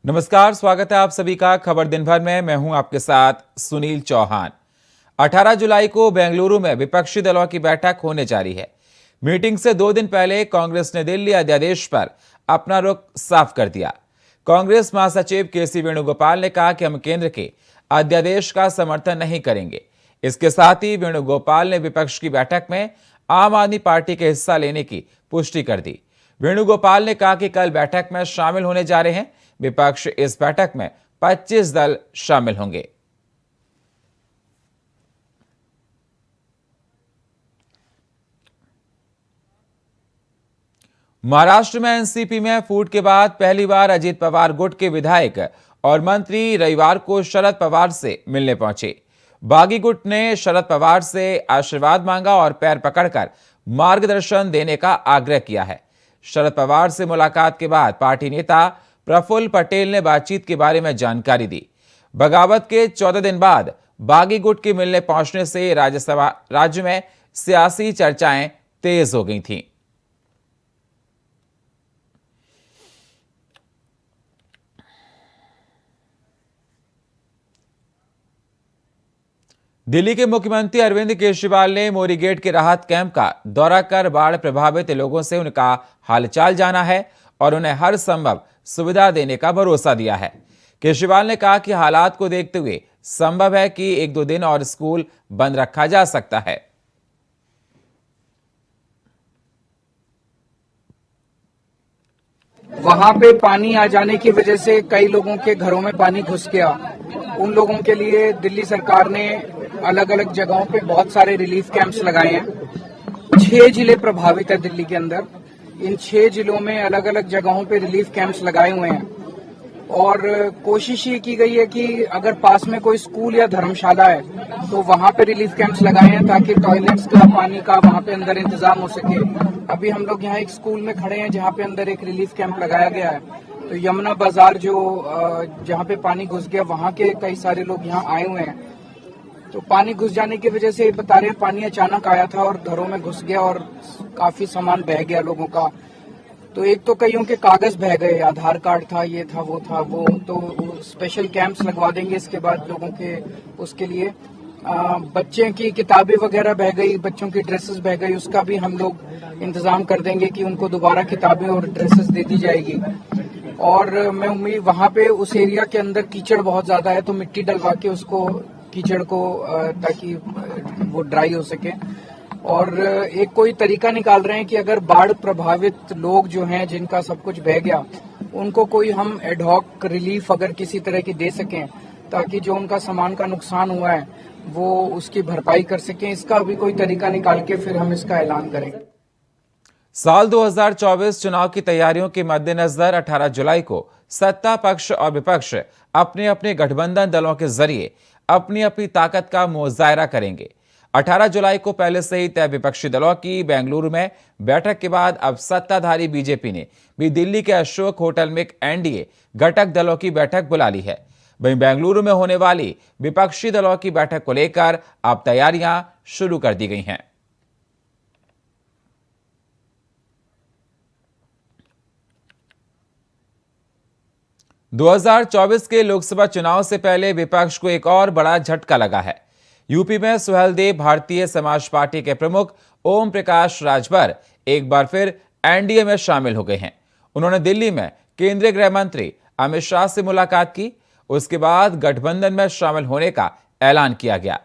नमस्कार, स्वागत है आप सभी का खबर दिन भर में। मैं हूं आपके साथ सुनील चौहान। 18 जुलाई को बेंगलुरु में विपक्षी दलों की बैठक होने जा रही है। मीटिंग से 2 दिन पहले कांग्रेस ने दिल्ली अध्यादेश पर अपना रुख साफ कर दिया। कांग्रेस महासचिव केसी वेणुगोपाल ने कहा कि हम केंद्र के अध्यादेश का समर्थन नहीं करेंगे। इसके साथ ही वेणुगोपाल ने विपक्ष की बैठक में आम आदमी पार्टी के हिस्सा लेने की पुष्टि कर दी। वेणुगोपाल ने कहा कि कल बैठक में शामिल होने जा रहे हैं। विपक्ष इस बैठक में 25 दल शामिल होंगे। महाराष्ट्र में एनसीपी में फूट के बाद पहली बार अजीत पवार गुट के विधायक और मंत्री रविवार को शरद पवार से मिलने पहुंचे। बागी गुट ने शरद पवार से आशीर्वाद मांगा और पैर पकड़कर मार्गदर्शन देने का आग्रह किया है। शरद पवार से मुलाकात के बाद पार्टी नेता प्रफुल्ल पटेल ने बातचीत के बारे में जानकारी दी। बगावत के 14 दिन बाद बागी गुट के मिलने पहुंचने से राज्य में सियासी चर्चाएं तेज हो गई थीं। दिल्ली के मुख्यमंत्री अरविंद केजरीवाल ने मोरी गेट के राहत कैंप का दौरा कर बाढ़ प्रभावित लोगों से उनका हालचाल जाना है और उन्हें हर संभव सुविधा देने का भरोसा दिया है। केजरीवाल ने कहा कि हालात को देखते हुए संभव है कि 1-2 दिन और स्कूल बंद रखा जा सकता है। वहां पे पानी आ जाने की वजह से कई लोगों के घरों में पानी घुस गया। उन लोगों के लिए दिल्ली सरकार ने अलग अलग जगहों पे बहुत सारे रिलीफ कैंप्स लगाए हैं। 6 जिले प्रभावित है दिल्ली के अंदर। इन 6 जिलों में अलग अलग जगहों पे रिलीफ कैंप्स लगाए हुए हैं और कोशिश ये की गई है कि अगर पास में कोई स्कूल या धर्मशाला है तो वहां पे रिलीफ कैंप्स लगाए हैं ताकि टॉयलेट्स का, पानी का वहां पे अंदर इंतजाम हो सके। अभी हम लोग यहाँ एक स्कूल में खड़े हैं जहाँ पे अंदर एक रिलीफ कैंप लगाया गया है। तो यमुना बाजार जहाँ पे पानी घुस गया वहां के कई सारे लोग यहाँ आए हुए हैं। तो पानी घुस जाने की वजह से बता रहे हैं पानी अचानक आया था और घरों में घुस गया और काफी सामान बह गया लोगों का। तो एक तो कईयों के कागज बह गए, आधार कार्ड था, ये था, वो तो स्पेशल कैंप्स लगवा देंगे इसके बाद लोगों के उसके लिए। बच्चे की किताबें वगैरह बह गई, बच्चों की ड्रेसेस बह गई, उसका भी हम लोग इंतजाम कर देंगे कि उनको दोबारा किताबें और ड्रेसेस दे दी जाएगी। और मैं उम्मीद वहां पे उस एरिया के अंदर कीचड़ बहुत ज्यादा है तो मिट्टी डलवा के उसको कीचड़ को ताकि वो ड्राई हो सके। और एक कोई तरीका निकाल रहे हैं कि अगर बाढ़ प्रभावित लोग जो हैं जिनका सब कुछ बह गया उनको कोई हम एडहॉक रिलीफ अगर किसी तरह की दे सकें ताकि जो उनका सामान का नुकसान हुआ है वो उसकी भरपाई कर सकें। इसका भी कोई तरीका निकाल के फिर हम इसका ऐलान करेंगे। साल 2024 चुनाव की तैयारियों के मद्देनजर 18 जुलाई को सत्ता पक्ष और विपक्ष अपने अपने गठबंधन दलों के जरिए अपनी अपनी ताकत का मुजाहरा करेंगे। 18 जुलाई को पहले से ही तय विपक्षी दलों की बेंगलुरु में बैठक के बाद अब सत्ताधारी बीजेपी ने भी दिल्ली के अशोक होटल में एक एनडीए घटक दलों की बैठक बुला ली है। वहीं बेंगलुरु में होने वाली विपक्षी दलों की बैठक को लेकर अब तैयारियां शुरू कर दी गई हैं। (2024) के लोकसभा चुनाव से पहले विपक्ष को एक और बड़ा झटका लगा है। यूपी में सुहेलदेव भारतीय समाज पार्टी के प्रमुख ओम प्रकाश राजभर एक बार फिर एनडीए में शामिल हो गए हैं। उन्होंने दिल्ली में केंद्रीय गृह मंत्री अमित शाह से मुलाकात की। उसके बाद गठबंधन में शामिल होने का ऐलान किया गया।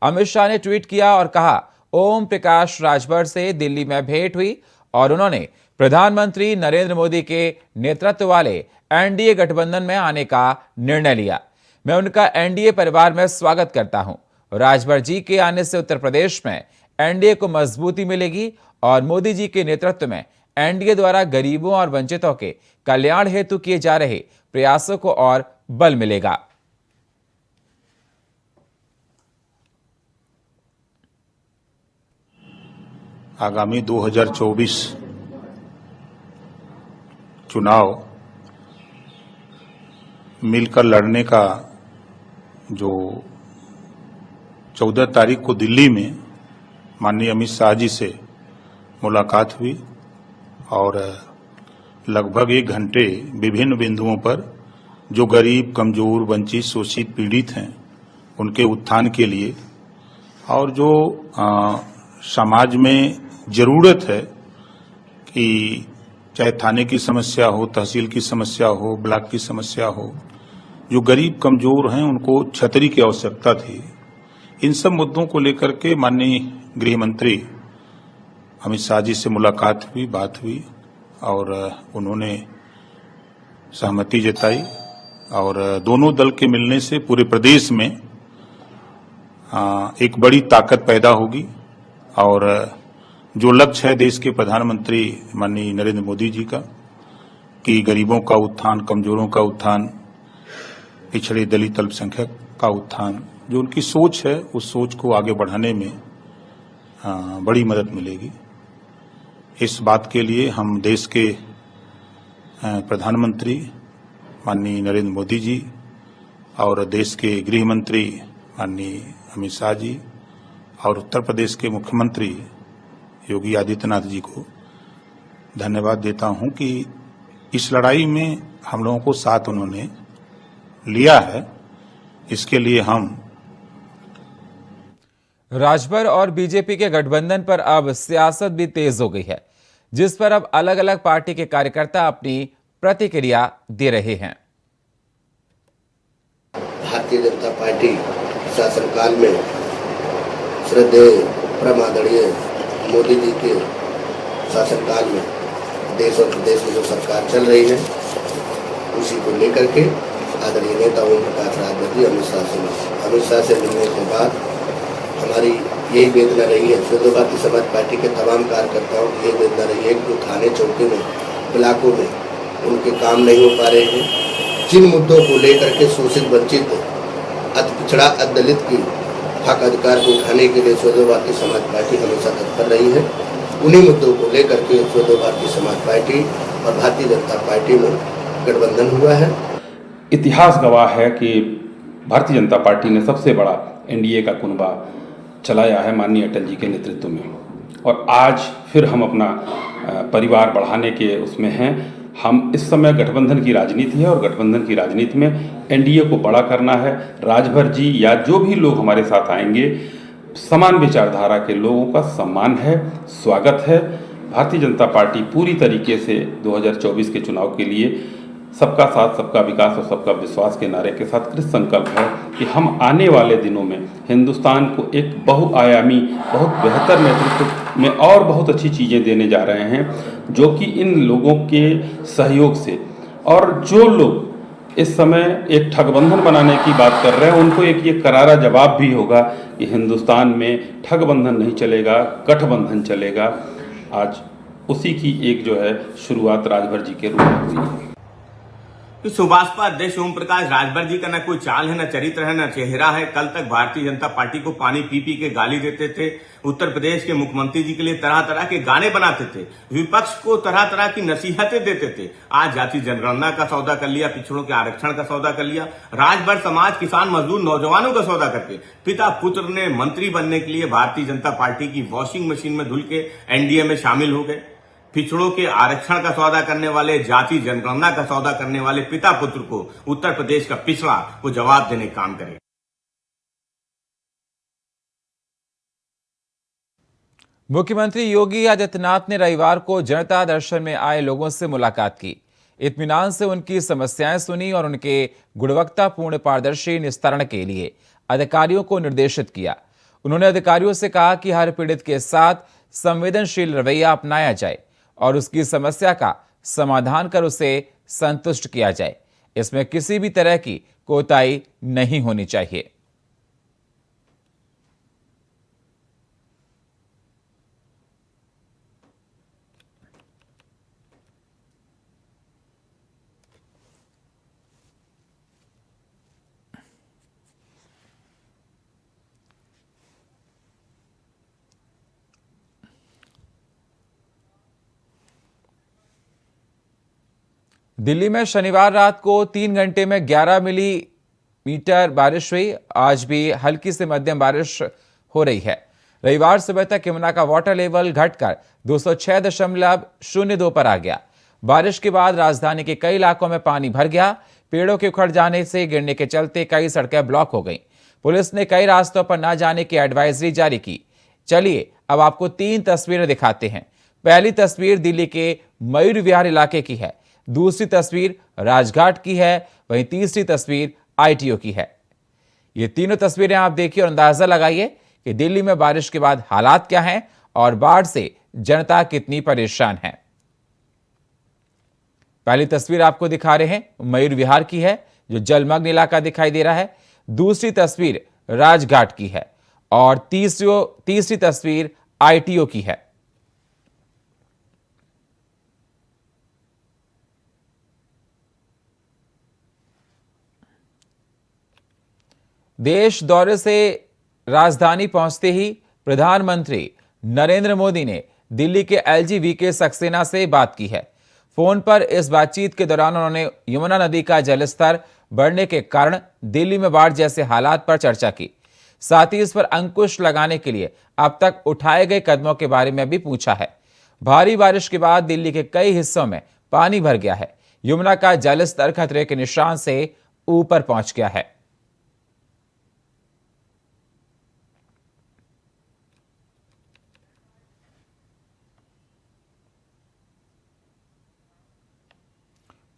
अमित शाह ने ट्वीट किया और कहा, ओम प्रकाश राजभर से दिल्ली में भेंट हुई और उन्होंने प्रधानमंत्री नरेंद्र मोदी के नेतृत्व वाले एनडीए गठबंधन में आने का निर्णय लिया। मैं उनका एनडीए परिवार में स्वागत करता हूं। राजभर जी के आने से उत्तर प्रदेश में एनडीए को मजबूती मिलेगी और मोदी जी के नेतृत्व में एनडीए द्वारा गरीबों और वंचितों के कल्याण हेतु किए जा रहे प्रयासों को और बल मिलेगा। आगामी 2024 चुनाव मिलकर लड़ने का जो 14 तारीख को दिल्ली में माननीय अमित शाह जी से मुलाकात हुई और लगभग 1 घंटे विभिन्न बिंदुओं पर जो गरीब, कमजोर, वंचित, शोषित, पीड़ित हैं उनके उत्थान के लिए और जो समाज में जरूरत है कि चाहे थाने की समस्या हो, तहसील की समस्या हो, ब्लॉक की समस्या हो, जो गरीब कमजोर हैं उनको छतरी की आवश्यकता थी। इन सब मुद्दों को लेकर के माननीय गृह मंत्री अमित शाह जी से मुलाकात हुई, बात हुई और उन्होंने सहमति जताई और दोनों दल के मिलने से पूरे प्रदेश में एक बड़ी ताकत पैदा होगी और जो लक्ष्य है देश के प्रधानमंत्री माननीय नरेंद्र मोदी जी का कि गरीबों का उत्थान, कमजोरों का उत्थान, पिछड़े दलित अल्पसंख्यक का उत्थान, जो उनकी सोच है उस सोच को आगे बढ़ाने में बड़ी मदद मिलेगी। इस बात के लिए हम देश के प्रधानमंत्री माननीय नरेंद्र मोदी जी और देश के गृह मंत्री माननीय अमित शाह जी और उत्तर प्रदेश के मुख्यमंत्री योगी आदित्यनाथ जी को धन्यवाद देता हूं कि इस लड़ाई में हम लोगों को साथ उन्होंने लिया है। इसके लिए हम राजभर और बीजेपी के गठबंधन पर अब सियासत भी तेज हो गई है, जिस पर अब अलग अलग पार्टी के कार्यकर्ता अपनी प्रतिक्रिया दे रहे हैं। भारतीय जनता पार्टी शासनकाल में श्रद्धेय परम आदरणीय मोदी जी के शासनकाल में देश और प्रदेश में जो सरकार चल रही है उसी को लेकर के आदरणीय नेता ओम प्रकाश राजभर जी अमित शाह से मिलने के बाद हमारी यही वेदना रही है, स्वतंत्र भारतीय समाज पार्टी के तमाम कार्यकर्ताओं की यही वेदना रही है कि थाने चौकी में, ब्लॉकों में उनके काम नहीं हो पा रहे हैं। जिन मुद्दों को लेकर के शोषित, वंचित, अति पिछड़ा, दलित की हक अधिकार को उठाने के लिए स्वतंत्र भारतीय समाज पार्टी हमेशा तत्पर रही है। उन्हीं मुद्दों को लेकर के स्वतंत्र भारतीय समाज पार्टी और भारतीय जनता पार्टी में गठबंधन हुआ है। इतिहास गवाह है कि भारतीय जनता पार्टी ने सबसे बड़ा एनडीए का कुनबा चलाया है माननीय अटल जी के नेतृत्व में और आज फिर हम अपना परिवार बढ़ाने के उसमें हैं। हम इस समय गठबंधन की राजनीति है और गठबंधन की राजनीति में एनडीए को बड़ा करना है। राजभर जी या जो भी लोग हमारे साथ आएंगे, समान विचारधारा के लोगों का सम्मान है, स्वागत है। भारतीय जनता पार्टी पूरी तरीके से 2024 के चुनाव के लिए सबका साथ, सबका विकास और सबका विश्वास के नारे के साथ कृत संकल्प है कि हम आने वाले दिनों में हिंदुस्तान को एक बहुआयामी, बहुत बेहतर नेतृत्व में और बहुत अच्छी चीज़ें देने जा रहे हैं, जो कि इन लोगों के सहयोग से और जो लोग इस समय एक ठगबंधन बनाने की बात कर रहे हैं उनको एक ये करारा जवाब भी होगा कि हिंदुस्तान में ठगबंधन नहीं चलेगा, गठबंधन चलेगा। आज उसी की एक जो है शुरुआत राजभर जी के रूप में हुई है। सुभाषपा अध्यक्ष ओम प्रकाश राजभर जी का न कोई चाल है, न चरित्र है, न चेहरा है। कल तक भारतीय जनता पार्टी को पानी पी पी के गाली देते थे, उत्तर प्रदेश के मुख्यमंत्री जी के लिए तरह तरह के गाने बनाते थे, विपक्ष को तरह तरह की नसीहतें देते थे। आज जाति जनगणना का सौदा कर लिया, पिछड़ों के आरक्षण का सौदा कर लिया। राजभर समाज, किसान, मजदूर, नौजवानों का सौदा करके पिता पुत्र ने मंत्री बनने के लिए भारतीय जनता पार्टी की वॉशिंग मशीन में धुल के एनडीए में शामिल हो गए। पिछड़ों के आरक्षण का सौदा करने वाले, जाति जनगणना का सौदा करने वाले पिता पुत्र को उत्तर प्रदेश का पिछड़ा को जवाब देने का काम करेगा। मुख्यमंत्री योगी आदित्यनाथ ने रविवार को जनता दर्शन में आए लोगों से मुलाकात की, इत्मीनान से उनकी समस्याएं सुनी और उनके गुणवत्तापूर्ण पारदर्शी निस्तारण के लिए अधिकारियों को निर्देशित किया। उन्होंने अधिकारियों से कहा कि हर पीड़ित के साथ संवेदनशील रवैया अपनाया जाए और उसकी समस्या का समाधान कर उसे संतुष्ट किया जाए। इसमें किसी भी तरह की कोताही नहीं होनी चाहिए। दिल्ली में शनिवार रात को 3 घंटे में 11 मिलीमीटर बारिश हुई। आज भी हल्की से मध्यम बारिश हो रही है। रविवार सुबह तक यमुना का वाटर लेवल घटकर 206.02 पर आ गया। बारिश के बाद राजधानी के कई इलाकों में पानी भर गया। पेड़ों के उखड़ जाने से गिरने के चलते कई सड़कें ब्लॉक हो गईं। पुलिस ने कई रास्तों पर न जाने की एडवाइजरी जारी की। चलिए अब आपको 3 तस्वीरें दिखाते हैं। पहली तस्वीर दिल्ली के मयूर विहार इलाके की है, दूसरी तस्वीर राजघाट की है, वहीं तीसरी तस्वीर ITO की है। ये तीनों तस्वीरें आप देखिए और अंदाजा लगाइए कि दिल्ली में बारिश के बाद हालात क्या हैं और बाढ़ से जनता कितनी परेशान है। पहली तस्वीर आपको दिखा रहे हैं मयूर विहार की है, जो जलमग्न इलाका दिखाई दे रहा है। दूसरी तस्वीर राजघाट की है और तीसरी तस्वीर ITO की है। देश दौरे से राजधानी पहुंचते ही प्रधानमंत्री नरेंद्र मोदी ने दिल्ली के LG VK सक्सेना से बात की है। फोन पर इस बातचीत के दौरान उन्होंने यमुना नदी का जलस्तर बढ़ने के कारण दिल्ली में बाढ़ जैसे हालात पर चर्चा की। साथ ही इस पर अंकुश लगाने के लिए अब तक उठाए गए कदमों के बारे में भी पूछा है। भारी बारिश के बाद दिल्ली के कई हिस्सों में पानी भर गया है। यमुना का जलस्तर खतरे के निशान से ऊपर पहुंच गया है।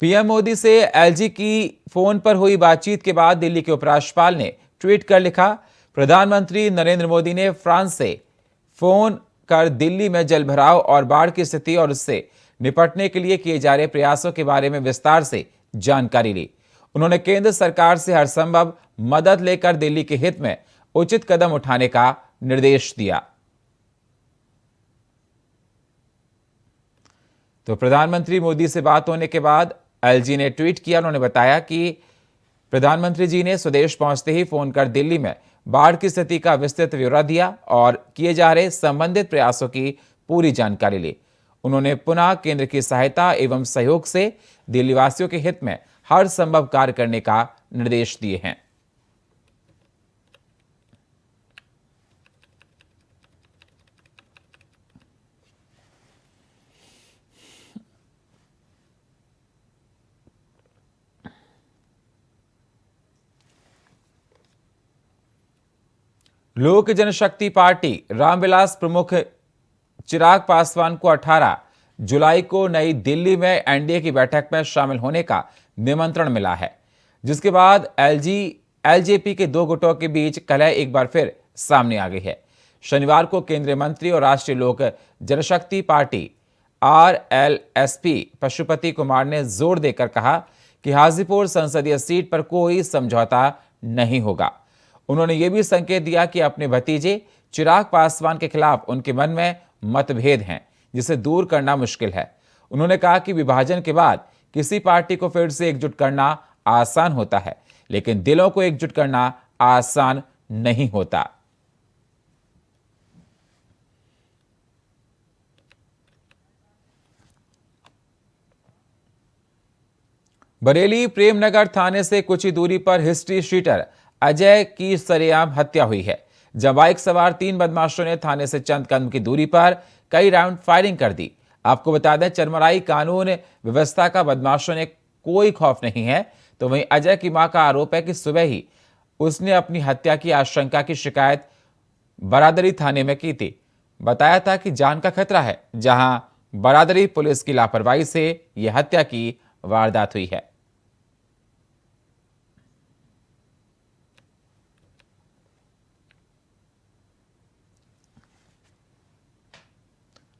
पीएम मोदी से LG की फोन पर हुई बातचीत के बाद दिल्ली के उपराज्यपाल ने ट्वीट कर लिखा, प्रधानमंत्री नरेंद्र मोदी ने फ्रांस से फोन कर दिल्ली में जलभराव और बाढ़ की स्थिति और उससे निपटने के लिए किए जा रहे प्रयासों के बारे में विस्तार से जानकारी ली। उन्होंने केंद्र सरकार से हर संभव मदद लेकर दिल्ली के हित में उचित कदम उठाने का निर्देश दिया। तो प्रधानमंत्री मोदी से बात होने के बाद LG ने ट्वीट किया। उन्होंने बताया कि प्रधानमंत्री जी ने स्वदेश पहुंचते ही फोन कर दिल्ली में बाढ़ की स्थिति का विस्तृत ब्यौरा दिया और किए जा रहे संबंधित प्रयासों की पूरी जानकारी ली। उन्होंने पुनः केंद्र की सहायता एवं सहयोग से दिल्ली वासियों के हित में हर संभव कार्य करने का निर्देश दिए हैं। लोक जनशक्ति पार्टी रामविलास प्रमुख चिराग पासवान को 18 जुलाई को नई दिल्ली में NDA की बैठक में शामिल होने का निमंत्रण मिला है, जिसके बाद LJP के 2 गुटों के बीच कलह एक बार फिर सामने आ गई है। शनिवार को केंद्रीय मंत्री और राष्ट्रीय लोक जनशक्ति पार्टी RLSP पशुपति कुमार ने जोर देकर कहा कि हाजीपुर संसदीय सीट पर कोई समझौता नहीं होगा। उन्होंने यह भी संकेत दिया कि अपने भतीजे चिराग पासवान के खिलाफ उनके मन में मतभेद हैं, जिसे दूर करना मुश्किल है। उन्होंने कहा कि विभाजन के बाद किसी पार्टी को फिर से एकजुट करना आसान होता है, लेकिन दिलों को एकजुट करना आसान नहीं होता। बरेली प्रेमनगर थाने से कुछ ही दूरी पर हिस्ट्री शीटर अजय की सरेआम हत्या हुई है, जब बाइक सवार 3 बदमाशों ने थाने से चंद कदम की दूरी पर कई राउंड फायरिंग कर दी। आपको बता दें, चरमराई कानून व्यवस्था का बदमाशों ने कोई खौफ नहीं है। तो वहीं अजय की मां का आरोप है कि सुबह ही उसने अपनी हत्या की आशंका की शिकायत बरादरी थाने में की थी। बताया था कि जान का खतरा है, जहां बरादरी पुलिस की लापरवाही से यह हत्या की वारदात हुई है।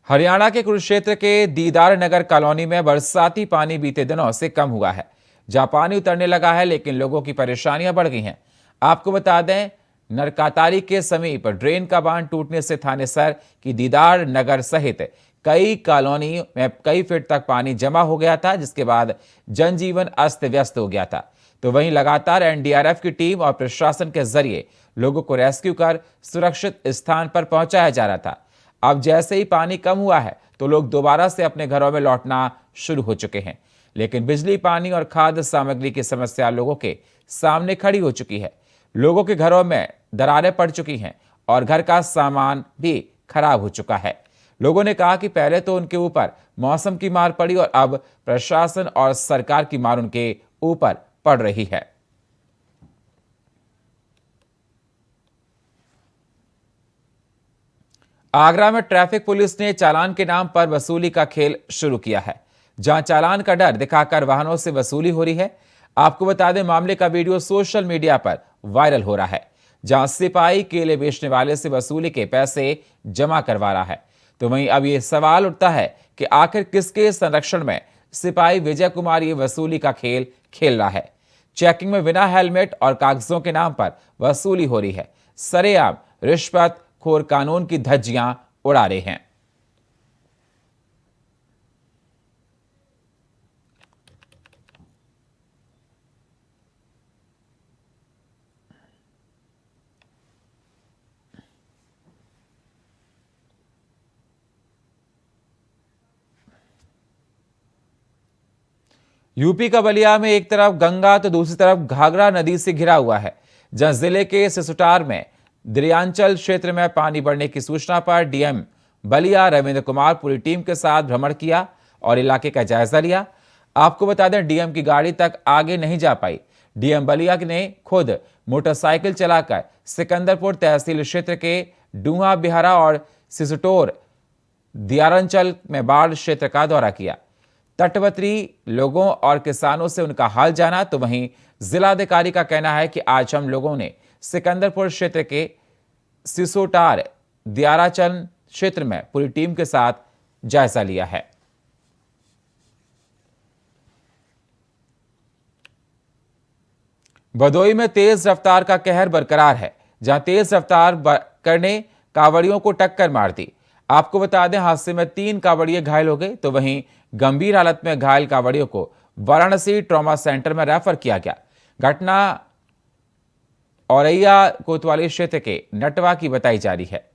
हरियाणा के कुरुक्षेत्र के दीदार नगर कॉलोनी में बरसाती पानी बीते दिनों से कम हुआ है, जहां पानी उतरने लगा है, लेकिन लोगों की परेशानियां बढ़ गई हैं। आपको बता दें, नरकातारी के समीप ड्रेन का बांध टूटने से थानेसर की दीदार नगर सहित कई कॉलोनी में कई फीट तक पानी जमा हो गया था, जिसके बाद जनजीवन अस्त व्यस्त हो गया था। तो वहीं लगातार NDRF की टीम और प्रशासन के जरिए लोगों को रेस्क्यू कर सुरक्षित स्थान पर पहुंचाया जा रहा था। अब जैसे ही पानी कम हुआ है तो लोग दोबारा से अपने घरों में लौटना शुरू हो चुके हैं, लेकिन बिजली, पानी और खाद्य सामग्री की समस्या लोगों के सामने खड़ी हो चुकी है। लोगों के घरों में दरारें पड़ चुकी हैं और घर का सामान भी खराब हो चुका है। लोगों ने कहा कि पहले तो उनके ऊपर मौसम की मार पड़ी और अब प्रशासन और सरकार की मार उनके ऊपर पड़ रही है। आगरा में ट्रैफिक पुलिस ने चालान के नाम पर वसूली का खेल शुरू किया है, जहां चालान का डर दिखाकर वाहनों से वसूली हो रही है। आपको बता दें, मामले का वीडियो सोशल मीडिया पर वायरल हो रहा है, जहां सिपाही केले बेचने वाले से वसूली के पैसे जमा करवा रहा है। तो वहीं अब यह सवाल उठता है कि आखिर किसके संरक्षण में सिपाही विजय कुमार ये वसूली का खेल खेल रहा है। चेकिंग में बिना हेलमेट और कागजों के नाम पर वसूली हो रही है। सरेआम रिश्वत खोर कानून की धज्जियां उड़ा रहे हैं। यूपी का बलिया में एक तरफ गंगा तो दूसरी तरफ घाघरा नदी से घिरा हुआ है, जहां जिले के सिसुटार में द्रियांचल क्षेत्र में पानी बढ़ने की सूचना पर डीएम बलिया रविंद्र कुमार पूरी टीम के साथ भ्रमण किया और इलाके का जायजा लिया। आपको बता दें, डीएम की गाड़ी तक आगे नहीं जा पाई। डीएम बलिया ने खुद मोटरसाइकिल चलाकर सिकंदरपुर तहसील क्षेत्र के डूहा बिहारा और सिसुटोर दियारंचल में बाढ़ क्षेत्र का दौरा किया। तटवर्ती लोगों और किसानों से उनका हाल जाना। तो वहीं जिलाधिकारी का कहना है कि आज हम लोगों ने सिकंदरपुर क्षेत्र के सिसोटार दियाराचल क्षेत्र में पूरी टीम के साथ जायजा लिया है। भदोई में तेज रफ्तार का कहर बरकरार है, जहां तेज रफ्तार करने कांवड़ियों को टक्कर मार दी। आपको बता दें, हादसे में 3 कांवड़िए घायल हो गए। तो वहीं गंभीर हालत में घायल कांवड़ियों को वाराणसी ट्रॉमा सेंटर में रेफर किया गया। घटना औरैया कोतवाली क्षेत्र के नटवा की बताई जा रही है।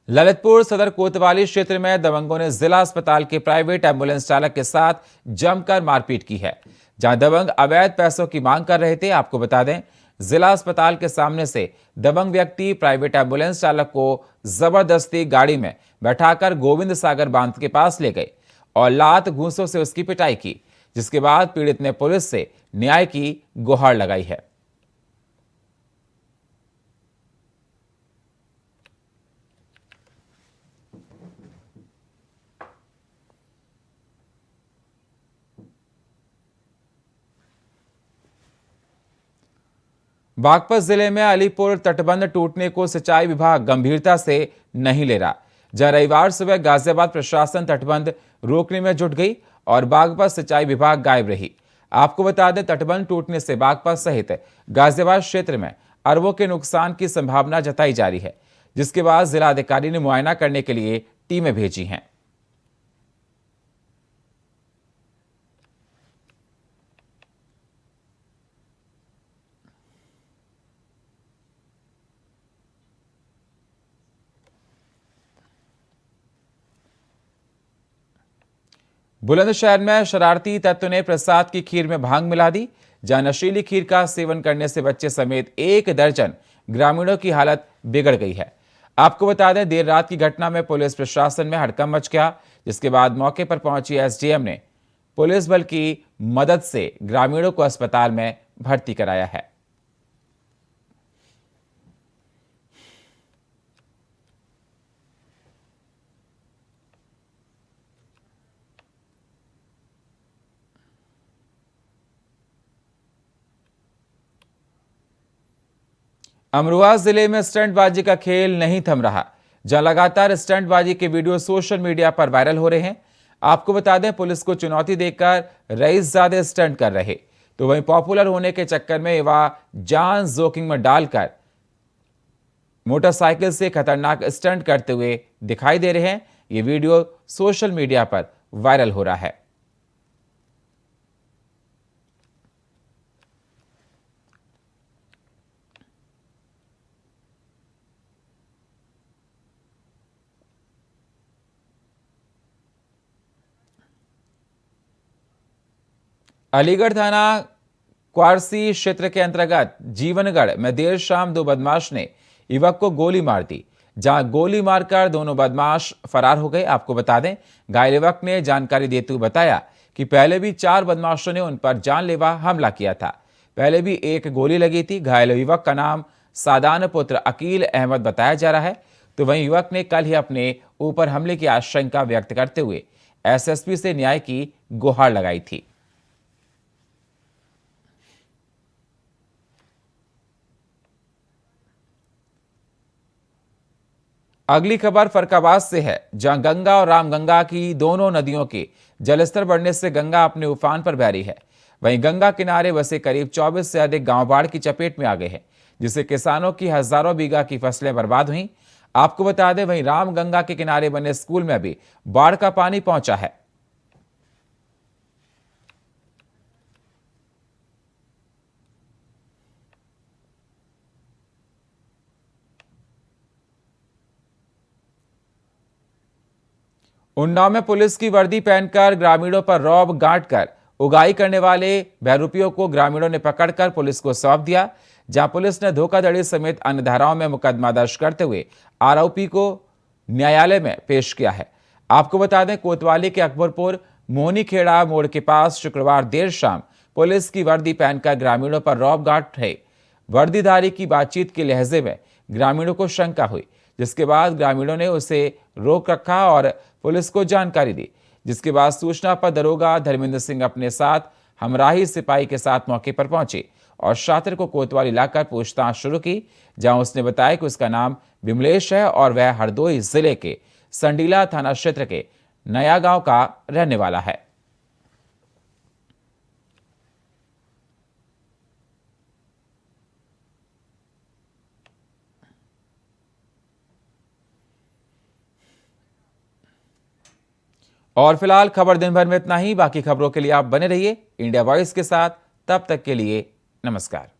ललितपुर सदर कोतवाली क्षेत्र में दबंगों ने जिला अस्पताल के प्राइवेट एम्बुलेंस चालक के साथ जमकर मारपीट की है, जहां दबंग अवैध पैसों की मांग कर रहे थे। आपको बता दें, जिला अस्पताल के सामने से दबंग व्यक्ति प्राइवेट एम्बुलेंस चालक को जबरदस्ती गाड़ी में बैठाकर गोविंद सागर बांध के पास ले गए और लात घूंसों से उसकी पिटाई की, जिसके बाद पीड़ित ने पुलिस से न्याय की गुहार लगाई है। बागपत जिले में अलीपुर तटबंध टूटने को सिंचाई विभाग गंभीरता से नहीं ले रहा, जहां रविवार सुबह गाजियाबाद प्रशासन तटबंध रोकने में जुट गई और बागपत सिंचाई विभाग गायब रही। आपको बता दें, तटबंध टूटने से बागपत सहित गाजियाबाद क्षेत्र में अरबों के नुकसान की संभावना जताई जा रही है, जिसके बाद जिलाधिकारी ने मुआयना करने के लिए टीमें भेजी हैं। बुलंदशहर में शरारती तत्व ने प्रसाद की खीर में भांग मिला दी, जहां नशीली खीर का सेवन करने से बच्चे समेत 1 दर्जन ग्रामीणों की हालत बिगड़ गई है। आपको बता दें, देर रात की घटना में पुलिस प्रशासन में हड़कंप मच गया, जिसके बाद मौके पर पहुंची एसडीएम ने पुलिस बल की मदद से ग्रामीणों को अस्पताल में भर्ती कराया है। अमरोहा जिले में स्टंटबाजी का खेल नहीं थम रहा, जहां लगातार स्टंटबाजी के वीडियो सोशल मीडिया पर वायरल हो रहे हैं। आपको बता दें, पुलिस को चुनौती देकर रईसजादे स्टंट कर रहे, तो वहीं पॉपुलर होने के चक्कर में युवा जान जोखिम में डालकर मोटरसाइकिल से खतरनाक स्टंट करते हुए दिखाई दे रहे हैं। ये वीडियो सोशल मीडिया पर वायरल हो रहा है। अलीगढ़ थाना क्वारसी क्षेत्र के अंतर्गत जीवनगढ़ में देर शाम 2 बदमाश ने युवक को गोली मार दी, जहां गोली मारकर दोनों बदमाश फरार हो गए। आपको बता दें, घायल युवक ने जानकारी देते हुए बताया कि पहले भी 4 बदमाशों ने उन पर जानलेवा हमला किया था। पहले भी एक गोली लगी थी। घायल युवक का नाम सादान पुत्र अकील अहमद बताया जा रहा है। तो वहीं युवक ने कल ही अपने ऊपर हमले की आशंका व्यक्त करते हुए एसएसपी से न्याय की गुहार लगाई थी। अगली खबर फरक्काबाद से है, जहां गंगा और रामगंगा की दोनों नदियों के जलस्तर बढ़ने से गंगा अपने उफान पर बह रही है। वहीं गंगा किनारे बसे करीब 24 से अधिक गांव बाढ़ की चपेट में आ गए हैं, जिससे किसानों की हजारों बीघा की फसलें बर्बाद हुई। आपको बता दें, वहीं रामगंगा के किनारे बने स्कूल में भी बाढ़ का पानी पहुंचा है। उन्नाव में पुलिस की वर्दी पहनकर ग्रामीणों पर रौब गांठकर उगाही करने वाले बहरूपियों को ग्रामीणों ने पकड़कर पुलिस को सौंप दिया, जहां पुलिस ने धोखाधड़ी समेत अन्य धाराओं में मुकदमा दर्ज करते हुए आरोपी को न्यायालय में पेश किया है। आपको बता दें, कोतवाली के अकबरपुर मोहनीखेड़ा मोड़ के पास शुक्रवार देर शाम पुलिस की वर्दी पहनकर ग्रामीणों पर रौब गांठ रहे वर्दीधारी की बातचीत के लहजे में ग्रामीणों को शंका हुई, जिसके बाद ग्रामीणों ने उसे रोक रखा और पुलिस को जानकारी दी, जिसके बाद सूचना पर दरोगा धर्मेंद्र सिंह अपने साथ हमराही सिपाही के साथ मौके पर पहुंचे और छात्र को कोतवाली लाकर पूछताछ शुरू की, जहां उसने बताया कि उसका नाम विमलेश है और वह हरदोई जिले के संडीला थाना क्षेत्र के नया गांव का रहने वाला है। और फिलहाल खबर दिन भर में इतना ही। बाकी खबरों के लिए आप बने रहिए इंडिया वॉइस के साथ। तब तक के लिए नमस्कार।